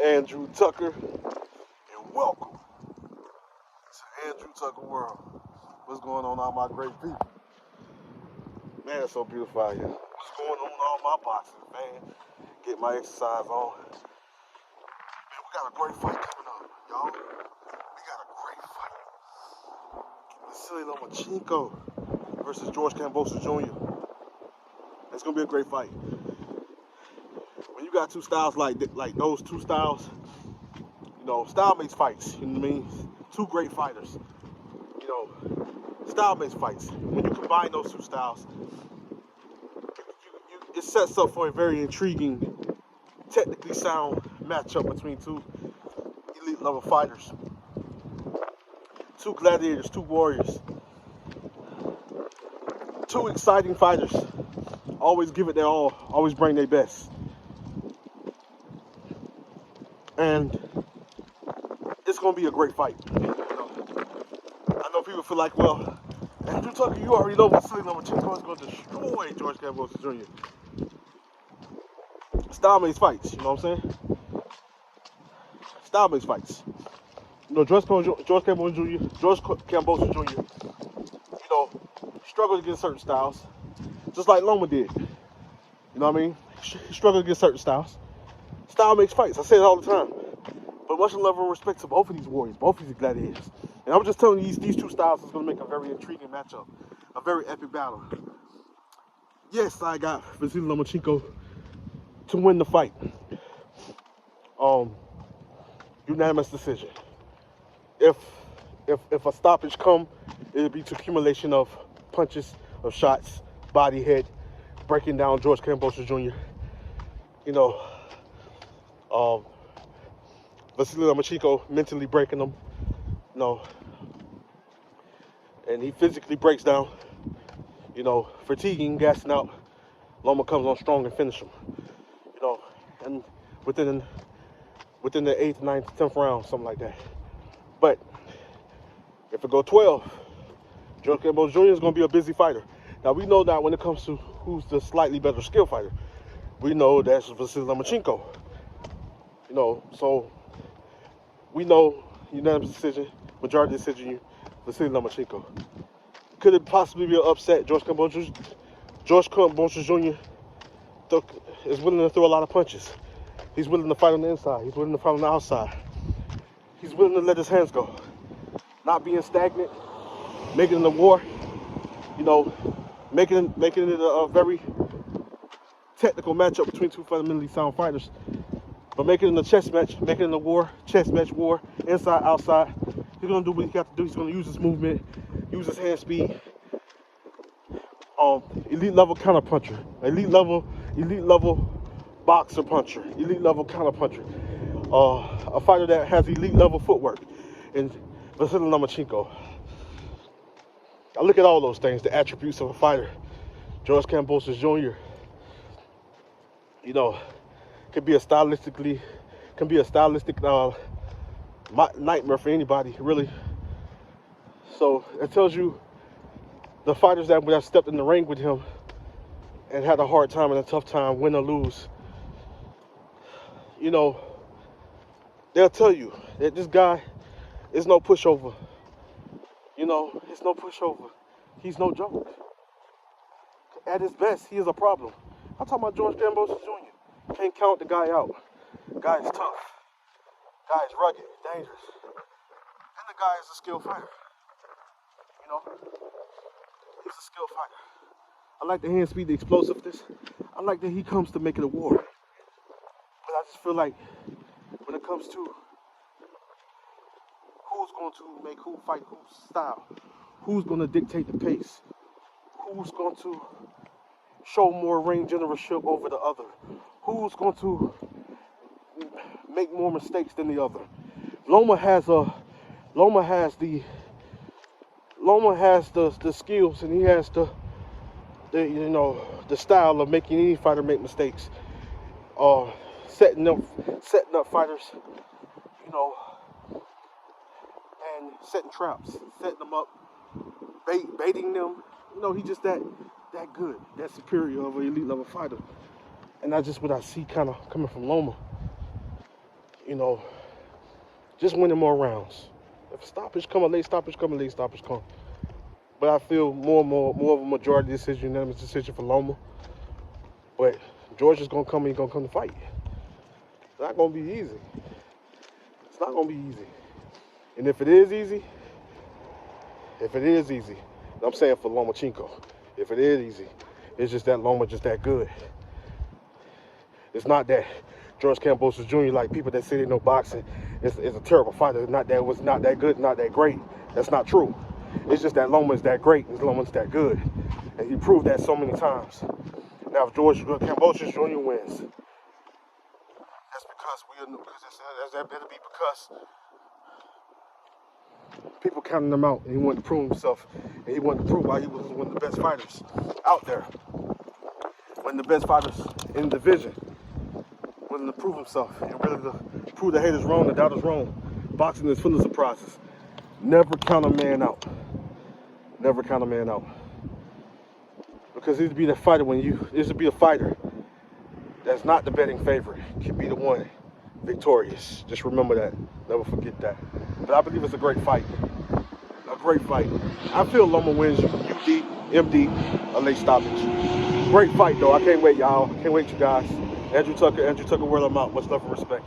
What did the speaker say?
Andrew Tucker, and welcome to Andrew Tucker World. What's going on, all my great people? Man, it's so beautiful out here. What's going on, all my boxers, man? Get my exercise on. Man, we got a great fight coming up, y'all. We got a great fight. Vasiliy Lomachenko versus George Kambosos Jr. It's gonna be a great fight. When you got two styles like those two styles, you know, style makes fights. You know what I mean? Two great fighters. You know, style makes fights. When you combine those two styles, it sets up for a very intriguing, technically sound matchup between two elite level fighters. Two gladiators, two warriors. Two exciting fighters. Always give it their all, always bring their best. And it's going to be a great fight. You know, I know people feel like, well, Andrew Tucker, you already know Vasiliy Lomachenko is going to destroy George Kambosos Jr. Style makes fights, you know what I'm saying? Style makes fights. You know, George Kambosos Jr., you know, struggled against certain styles, just like Loma did. You know what I mean? He struggled against certain styles. Style makes fights. I say it all the time. But much love and respect to both of these warriors, both of these gladiators. And I'm just telling you, these two styles is going to make a very intriguing matchup, a very epic battle. Yes, I got Vasiliy Lomachenko to win the fight. Unanimous decision. If a stoppage come, it'll be to accumulation of punches, of shots, body, head, breaking down George Kambosos Jr. You know, Vasiliy Lomachenko mentally breaking him, you know, and he physically breaks down, you know, fatiguing, gassing out. Loma comes on strong and finish him, you know, and within the 8th, 9th, 10th round, something like that. But if it go 12, George Kambosos Jr. is going to be a busy fighter. Now, we know that when it comes to who's the slightly better skill fighter, we know that's Vasiliy Lomachenko. You know, so we know unanimous decision, majority decision, Vasiliy Lomachenko. Could it possibly be an upset? George Kambosos Jr. is willing to throw a lot of punches. He's willing to fight on the inside. He's willing to fight on the outside. He's willing to let his hands go. Not being stagnant, making it a war, you know, making it a very technical matchup between two fundamentally sound fighters. But making it a chess match, making it a war, chess match war, inside, outside. He's going to do what he got to do. He's going to use his movement, use his hand speed. Elite level counter puncher, elite level boxer puncher, elite level counter puncher. A fighter that has elite level footwork. And Vasiliy Lomachenko. I look at all those things, the attributes of a fighter. George Kambosos Jr. You know, can be a stylistic nightmare for anybody, really. So it tells you the fighters that have stepped in the ring with him and had a hard time and a tough time, win or lose, you know, they'll tell you that this guy is no pushover. You know, it's no pushover. He's no joke. At his best, he is a problem. I'm talking about George Kambosos Jr. Can't count the guy out. Guy is tough. Guy is rugged, dangerous. And the guy is a skilled fighter. You know? He's a skilled fighter. I like the hand speed, the explosiveness. I like that he comes to make it a war. But I just feel like when it comes to who's going to make who fight whose style, who's going to dictate the pace, who's going to show more ring generalship over the other, who's going to make more mistakes than the other. Loma has the skills, and he has the style of making any fighter make mistakes. Setting up fighters, you know, and setting traps, setting them up, baiting them. You know, he's just that good, that superior of an elite level fighter. And that's just what I see kind of coming from Loma. you know, just winning more rounds. If stoppage come, a late stoppage come, a late stoppage come. But I feel more of a majority decision, unanimous decision for Loma. But George is gonna come and he's gonna come to fight. It's not gonna be easy. It's not gonna be easy. And if it is easy, I'm saying for Lomachenko, if it is easy, it's just that Loma just that good. It's not that George Kambosos Jr., like people that say they know boxing, is a terrible fighter. It's not that was not that good, not that great. That's not true. It's just that Loma is that great, and Loma's that good. And he proved that so many times. Now if George Kambosos Jr. wins, that's because that better be because people counting him out, and he wanted to prove himself, and he wanted to prove why he was one of the best fighters out there, one of the best fighters in the division, wanting to prove himself, and really to prove the haters wrong, the doubters wrong. Boxing is full of surprises. Never count a man out. Never count a man out. Because he's to be the fighter he's to be a fighter that's not the betting favorite, can be the one victorious. Just remember that. Never forget that. But I believe it's a great fight. A great fight. I feel Loma wins UD, MD, a late stoppage. Great fight though. I can't wait, y'all. Can't wait, you guys. Andrew Tucker, word of mouth. Much love and respect.